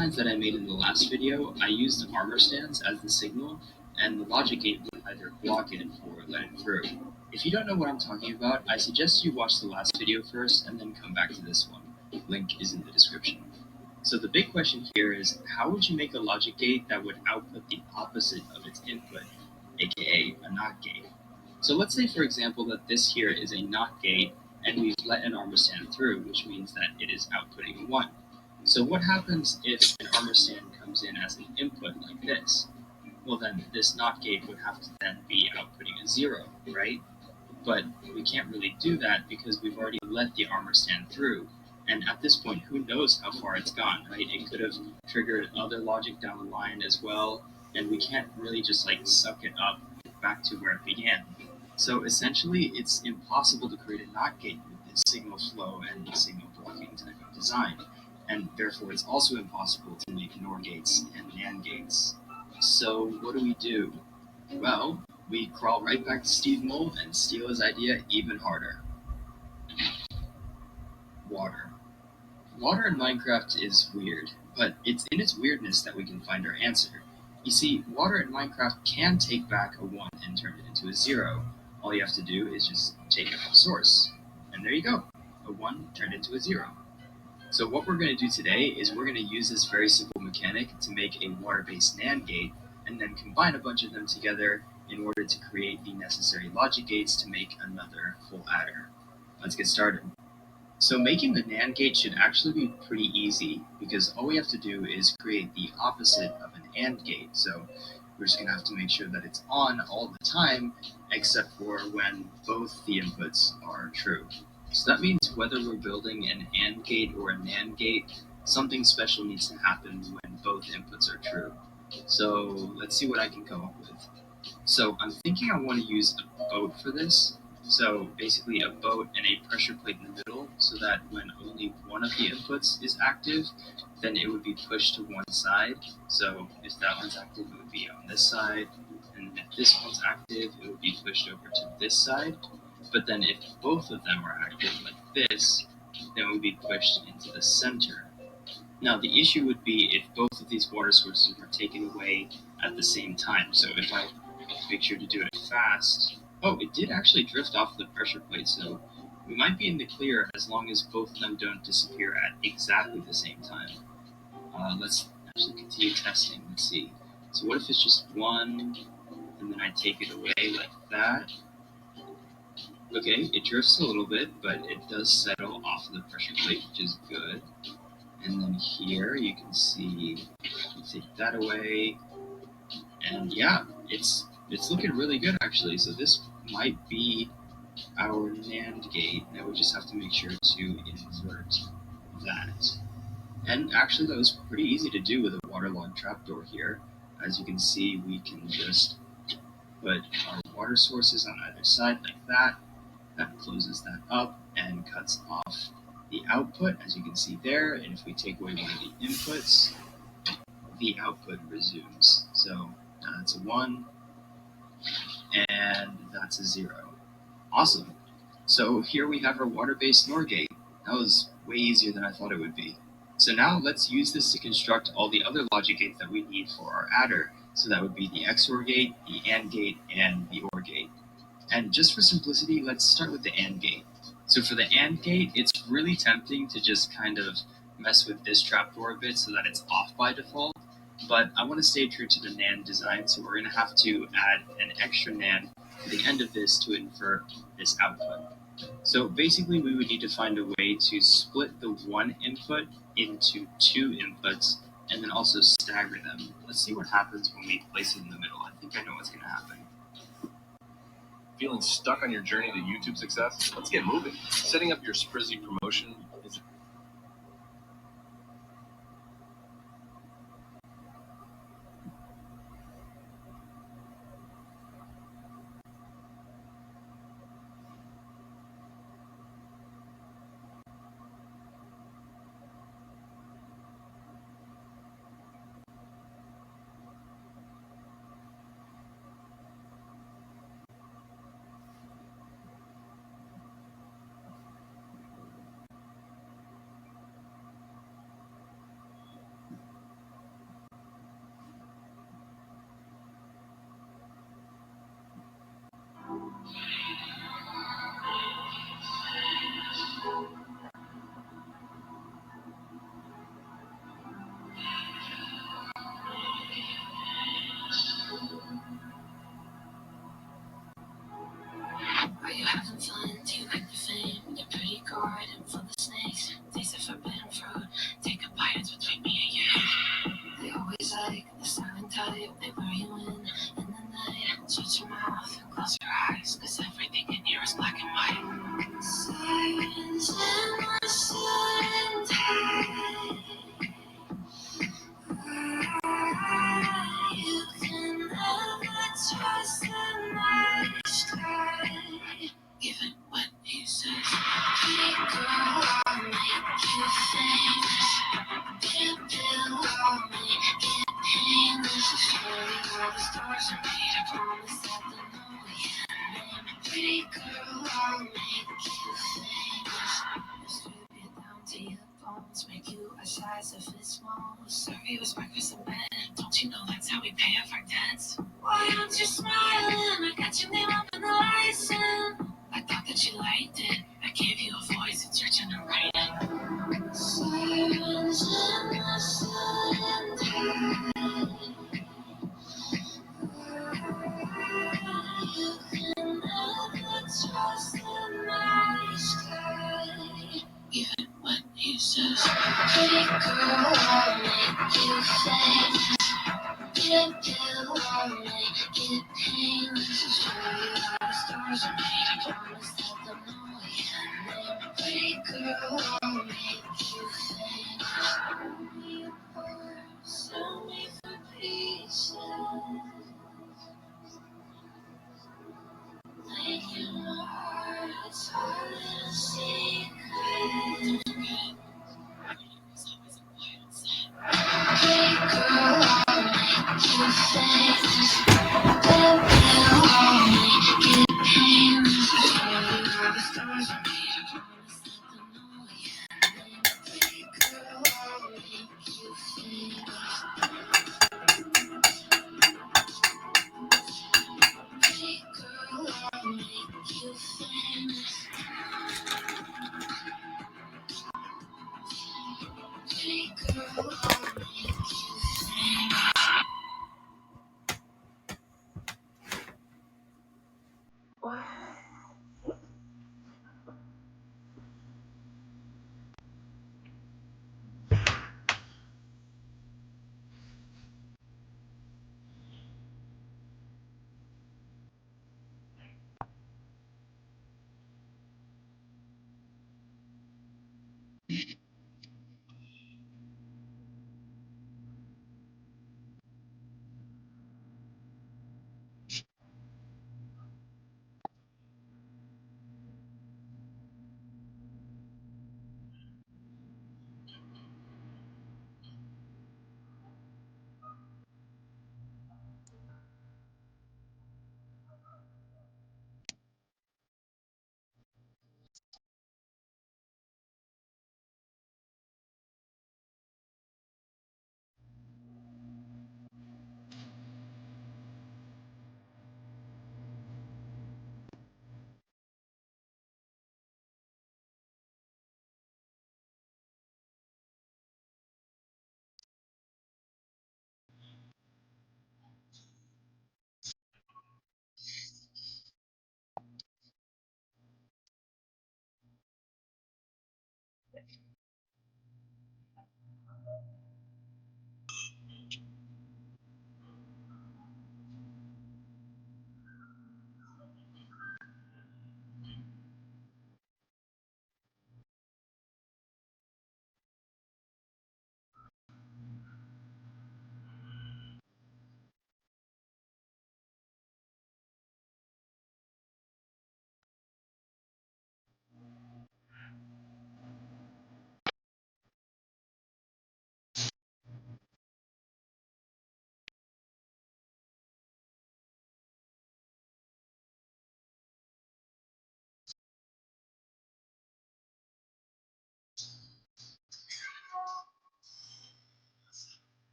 designs that I made in the last video, I used armor stands as the signal, and the logic gate would either block it or let it through. If you don't know what I'm talking about, I suggest you watch the last video first and then come back to this one. Link is in the description. So the big question here is, how would you make a logic gate that would output the opposite of its input, aka a NOT gate? So let's say, for example, that this here is a NOT gate and we've let an armor stand through, which means that it is outputting a 1. So what happens if an armor stand comes in as an input like this? Well, then this NOT gate would have to then be outputting a 0, right? But we can't really do that because we've already let the armor stand through. And at this point, who knows how far it's gone, right? It could have triggered other logic down the line as well, and we can't really just like suck it up back to where it began. So essentially, it's impossible to create a NOT gate with this signal flow and signal blocking type of design. And therefore, it's also impossible to make NOR gates and NAND gates. So what do? Well, we crawl right back to Steve Moll and steal his idea even harder. Water. Water in Minecraft is weird, but it's in its weirdness that we can find our answer. You see, water in Minecraft can take back a 1 and turn it into a 0. All you have to do is just take it from source. And there you go, a 1 turned into a 0. So what we're going to do today is we're going to use this very simple mechanic to make a water-based NAND gate and then combine a bunch of them together in order to create the necessary logic gates to make another full adder. Let's get started. So making the NAND gate should actually be pretty easy because all we have to do is create the opposite of an AND gate. So we're just going to have to make sure that it's on all the time except for when both the inputs are true. So that means whether we're building an AND gate or a NAND gate, something special needs to happen when both inputs are true. So let's see what I can come up with. So I'm thinking I want to use a boat for this. So basically a boat and a pressure plate in the middle so that when only one of the inputs is active, then it would be pushed to one side. So if that one's active, it would be on this side. And if this one's active, it would be pushed over to this side. But then if both of them are active like this, then it would be pushed into the center. Now the issue would be if both of these water sources were taken away at the same time. So if I make sure to do it fast, oh, it did actually drift off the pressure plate, so we might be in the clear as long as both of them don't disappear at exactly the same time. Let's actually continue testing. Let's see. So what if it's just one, and then I take it away like that? Okay, it drifts a little bit, but it does settle off of the pressure plate, which is good. And then here you can see, you take that away, and yeah, it's looking really good actually. So this might be our NAND gate. Now we just have to make sure to invert that. And actually that was pretty easy to do with a waterlogged trapdoor here. As you can see, we can just put our water sources on either side like that. That closes that up and cuts off the output, as you can see there. And if we take away one of the inputs, the output resumes. So that's a 1, and that's a 0. Awesome. So here we have our water-based NOR gate. That was way easier than I thought it would be. So now let's use this to construct all the other logic gates that we need for our adder. So that would be the XOR gate, the AND gate, and the OR gate. And just for simplicity, let's start with the AND gate. So for the AND gate, it's really tempting to just kind of mess with this trapdoor a bit so that it's off by default. But I want to stay true to the NAND design, so we're going to have to add an extra NAND to the end of this to invert this output. So basically, we would need to find a way to split the one input into 2 inputs and then also stagger them. Let's see what happens when we place it in the middle. I think I know what's going to happen. Feeling stuck on your journey to YouTube success? Let's get moving. Setting up your Sprizzy promotion is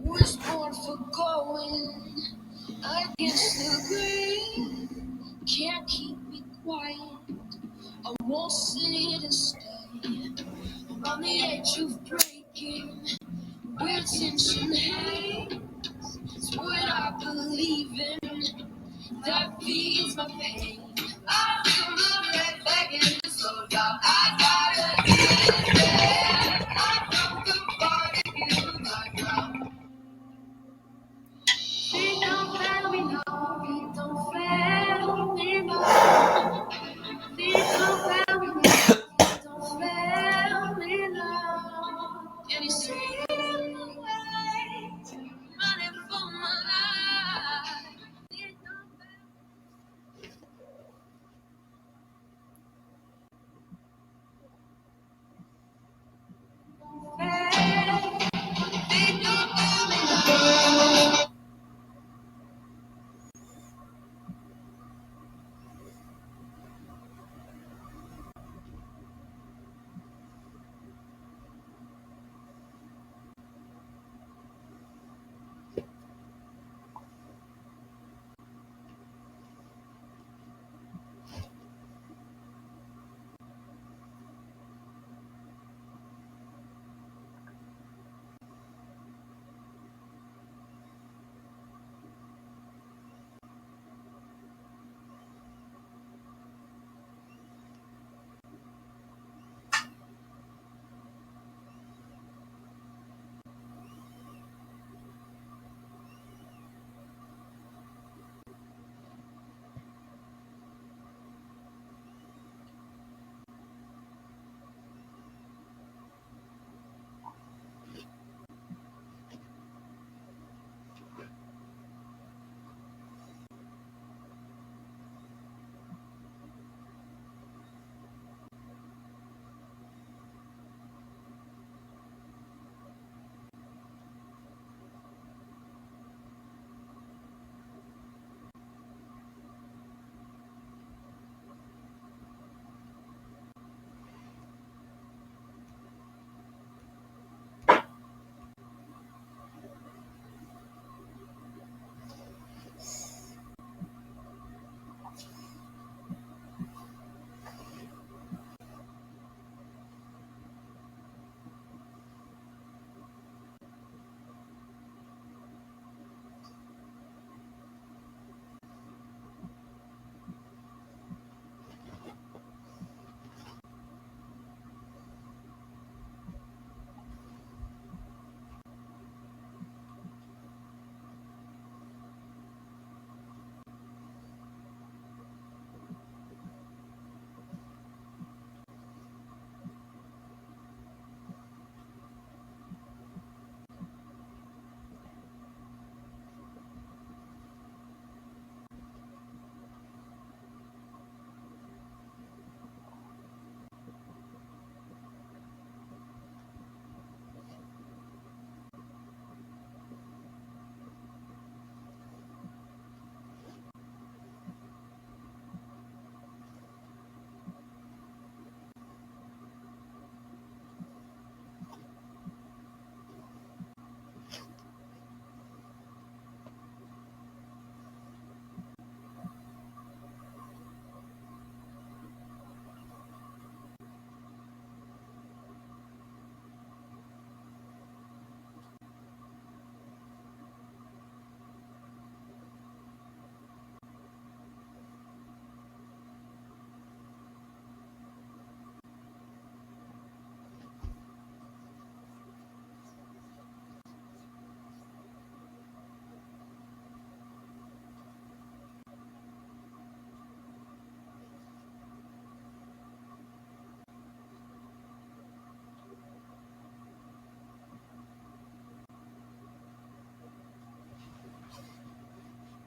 Was born for going. Against the grain, can't keep me quiet. I won't sit and stay. I'm on the edge of breaking. Where tension hangs, it's what I believe in. That feeds my pain.